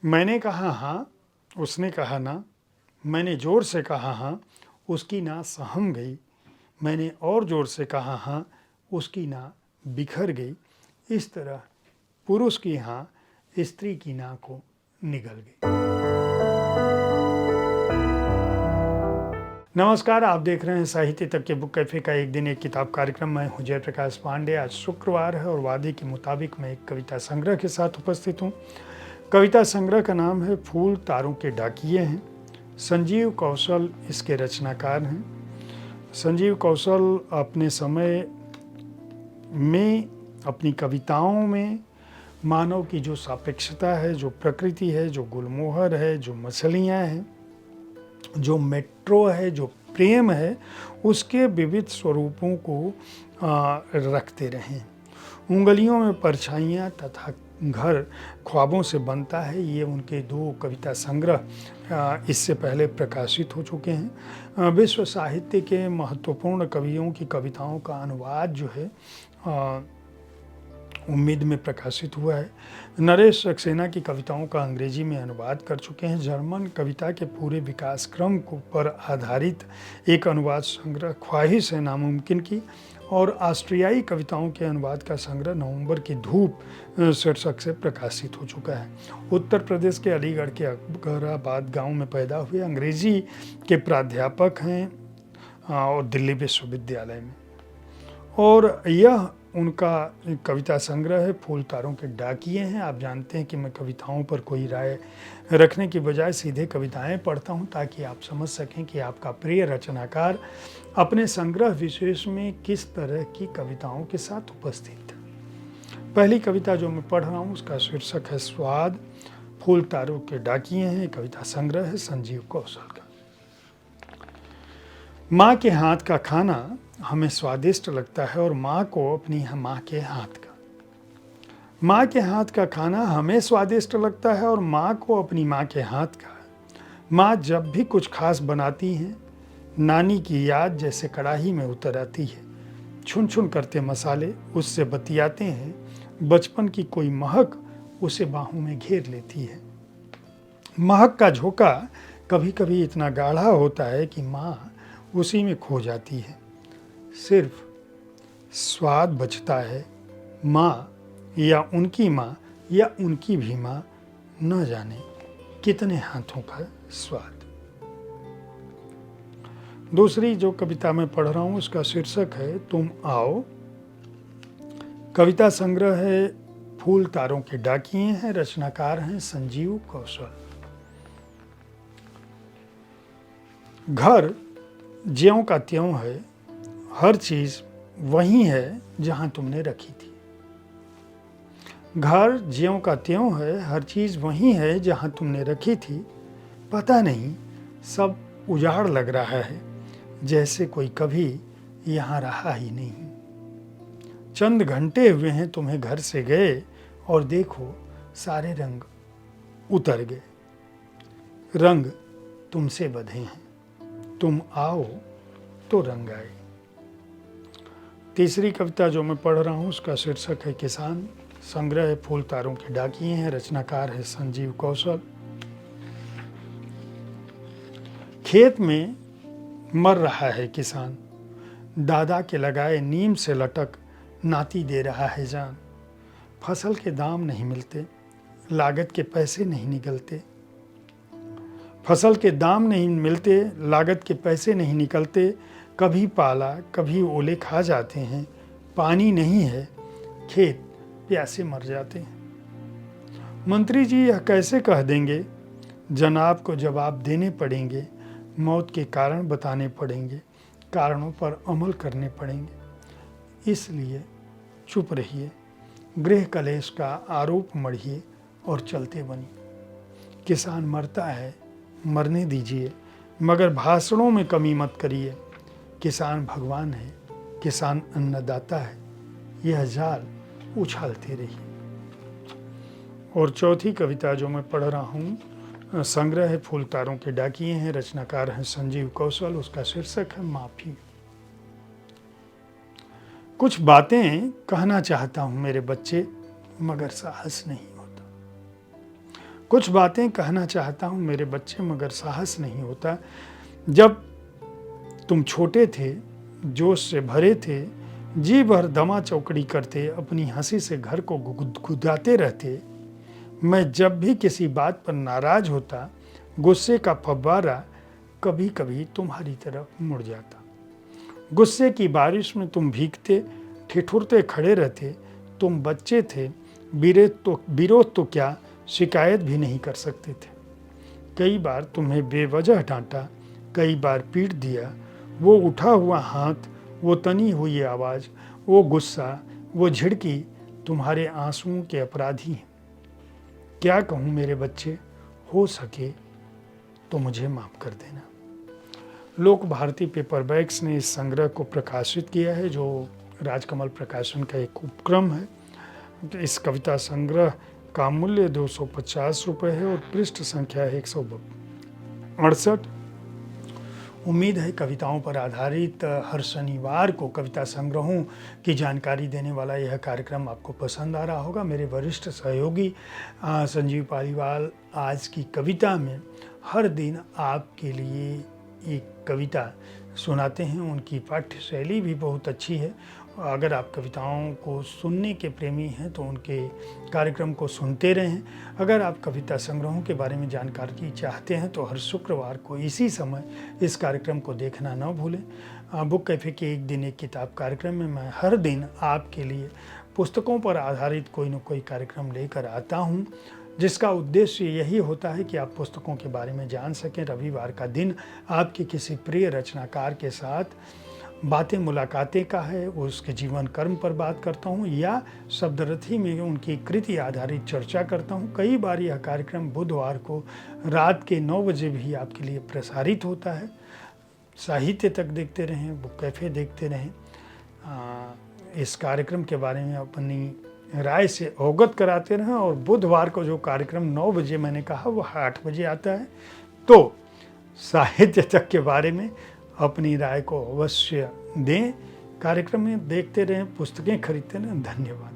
मैंने कहा हाँ, उसने कहा ना। मैंने ज़ोर से कहा हाँ, उसकी ना सहम गई। मैंने और ज़ोर से कहा हाँ, उसकी ना बिखर गई। इस तरह पुरुष की हाँ स्त्री की ना को निगल गई। नमस्कार, आप देख रहे हैं साहित्य तक के बुक कैफे का एक दिन एक किताब कार्यक्रम। मैं हूं जयप्रकाश पांडे। आज शुक्रवार है और वादे के मुताबिक मैं एक कविता संग्रह के साथ उपस्थित हूं। कविता संग्रह का नाम है फूल तारों के डाकिये हैं। संजीव कौशल इसके रचनाकार हैं। संजीव कौशल अपने समय में अपनी कविताओं में मानव की जो सापेक्षता है, जो प्रकृति है, जो गुलमोहर है, जो मछलियाँ हैं, जो मेट्रो है, जो प्रेम है, उसके विविध स्वरूपों को रखते रहें। उंगलियों में परछाइयाँ तथा घर ख्वाबों से बनता है, ये उनके दो कविता संग्रह इससे पहले प्रकाशित हो चुके हैं। विश्व साहित्य के महत्वपूर्ण कवियों की कविताओं का अनुवाद जो है उम्मीद में प्रकाशित हुआ है। नरेश सक्सेना की कविताओं का अंग्रेजी में अनुवाद कर चुके हैं। जर्मन कविता के पूरे विकास क्रम पर आधारित एक अनुवाद संग्रह ख्वाहिश है नामुमकिन की, और ऑस्ट्रियाई कविताओं के अनुवाद का संग्रह नवंबर की धूप शीर्षक से प्रकाशित हो चुका है। उत्तर प्रदेश के अलीगढ़ के अकबराबाद गांव में पैदा हुए अंग्रेजी के प्राध्यापक हैं और दिल्ली विश्वविद्यालय में, और यह उनका कविता संग्रह है फूल तारों के डाकिये हैं। आप जानते हैं कि मैं कविताओं पर कोई राय रखने की बजाय सीधे कविताएं पढ़ता हूं, ताकि आप समझ सकें कि आपका प्रिय रचनाकार अपने संग्रह विशेष में किस तरह की कविताओं के साथ उपस्थित है। पहली कविता जो मैं पढ़ रहा हूं उसका शीर्षक है स्वाद। फूल तारों के डाकिये हैं, कविता संग्रह है संजीव कौशल का। माँ के हाथ का खाना हमें स्वादिष्ट लगता है और माँ को अपनी माँ के हाथ का। माँ के हाथ का खाना हमें स्वादिष्ट लगता है और माँ को अपनी माँ के हाथ का। माँ जब भी कुछ खास बनाती हैं, नानी की याद जैसे कढ़ाई में उतर आती है। छुन छुन करते मसाले उससे बतियाते हैं, बचपन की कोई महक उसे बाहों में घेर लेती है। महक का झोंका कभी कभी इतना गाढ़ा होता है कि माँ उसी में खो जाती है। सिर्फ स्वाद बचता है, माँ या उनकी माँ या उनकी भी माँ, न जाने कितने हाथों का स्वाद। दूसरी जो कविता मैं पढ़ रहा हूँ उसका शीर्षक है तुम आओ। कविता संग्रह है फूल तारों के डाकिये हैं, रचनाकार हैं संजीव कौशल। घर ज्यों का त्यों है, हर चीज वही है जहां तुमने रखी थी। घर ज्यों का त्यों है, हर चीज वही है जहां तुमने रखी थी। पता नहीं सब उजाड़ लग रहा है, जैसे कोई कभी यहाँ रहा ही नहीं। चंद घंटे हुए हैं तुम्हें घर से गए, और देखो सारे रंग उतर गए। रंग तुमसे बंधे हैं, तुम आओ तो रंग आए। तीसरी कविता जो मैं पढ़ रहा हूँ उसका शीर्षक है किसान। संग्रह है फूल तारों के डाकिये हैं, रचनाकार है संजीव कौशल। खेत में मर रहा है किसान, दादा के लगाए नीम से लटक नाती दे रहा है जान। फसल के दाम नहीं मिलते, लागत के पैसे नहीं निकलते। फसल के दाम नहीं मिलते, लागत के पैसे नहीं निकलते। कभी पाला कभी ओले खा जाते हैं, पानी नहीं है खेत प्यासे मर जाते हैं। मंत्री जी यह कैसे कह देंगे, जनाब को जवाब देने पड़ेंगे। मौत के कारण बताने पड़ेंगे, कारणों पर अमल करने पड़ेंगे। इसलिए चुप रहिए, गृह कलेश का आरोप मढ़िए और चलते बनिए। किसान मरता है, मरने दीजिए, मगर भाषणों में कमी मत करिए। किसान भगवान है, किसान अन्नदाता है, यह जाल उछालते रहिए। और चौथी कविता जो मैं पढ़ रहा हूँ संग्रह है फूल तारों के डाकिये हैं, रचनाकार हैं संजीव कौशल। उसका शीर्षक है माफी। कुछ बातें कहना चाहता हूँ मेरे बच्चे, मगर साहस नहीं होता। कुछ बातें कहना चाहता हूँ मेरे बच्चे, मगर साहस नहीं होता। जब तुम छोटे थे, जोश से भरे थे, जी भर दमा चौकड़ी करते, अपनी हंसी से घर को गुदगुदाते रहते। मैं जब भी किसी बात पर नाराज होता, गुस्से का फव्वारा कभी कभी तुम्हारी तरफ मुड़ जाता। गुस्से की बारिश में तुम भीगते, ठिठुरते खड़े रहते। तुम बच्चे थे, विरोध तो क्या, शिकायत भी नहीं कर सकते थे। कई बार तुम्हें बेवजह डांटा, कई बार पीट दिया। वो उठा हुआ हाथ, वो तनी हुई आवाज़, वो गुस्सा, वो झिड़की तुम्हारे आंसुओं के अपराधी हैं। क्या कहूँ मेरे बच्चे, हो सके तो मुझे माफ़ कर देना। लोक भारती पेपरबैक्स ने इस संग्रह को प्रकाशित किया है, जो राजकमल प्रकाशन का एक उपक्रम है। इस कविता संग्रह का मूल्य 250 रुपये है और पृष्ठ संख्या है 168। उम्मीद है कविताओं पर आधारित हर शनिवार को कविता संग्रहों की जानकारी देने वाला यह कार्यक्रम आपको पसंद आ रहा होगा। मेरे वरिष्ठ सहयोगी संजीव पालीवाल आज की कविता में हर दिन आपके लिए एक कविता सुनाते हैं। उनकी पाठ्य शैली भी बहुत अच्छी है। अगर आप कविताओं को सुनने के प्रेमी हैं तो उनके कार्यक्रम को सुनते रहें। अगर आप कविता संग्रहों के बारे में जानकारी चाहते हैं तो हर शुक्रवार को इसी समय इस कार्यक्रम को देखना न भूलें। बुक कैफ़े के एक दिन एक किताब कार्यक्रम में मैं हर दिन आपके लिए पुस्तकों पर आधारित कोई न कोई कार्यक्रम लेकर आता हूँ, जिसका उद्देश्य यही होता है कि आप पुस्तकों के बारे में जान सकें। रविवार का दिन आपके किसी प्रिय रचनाकार के साथ बातें मुलाकातें का है, उसके जीवन कर्म पर बात करता हूँ या शब्दरथी में उनकी कृति आधारित चर्चा करता हूँ। कई बार यह कार्यक्रम बुधवार को रात के 9 बजे भी आपके लिए प्रसारित होता है। साहित्य तक देखते रहें, बुक कैफ़े देखते रहें। इस कार्यक्रम के बारे में अपनी राय से अवगत कराते रहें। और बुधवार को जो कार्यक्रम 9 बजे मैंने कहा वह 8 बजे आता है, तो साहित्य तक के बारे में अपनी राय को अवश्य दें। कार्यक्रम में देखते रहें, पुस्तकें खरीदते रहें। धन्यवाद।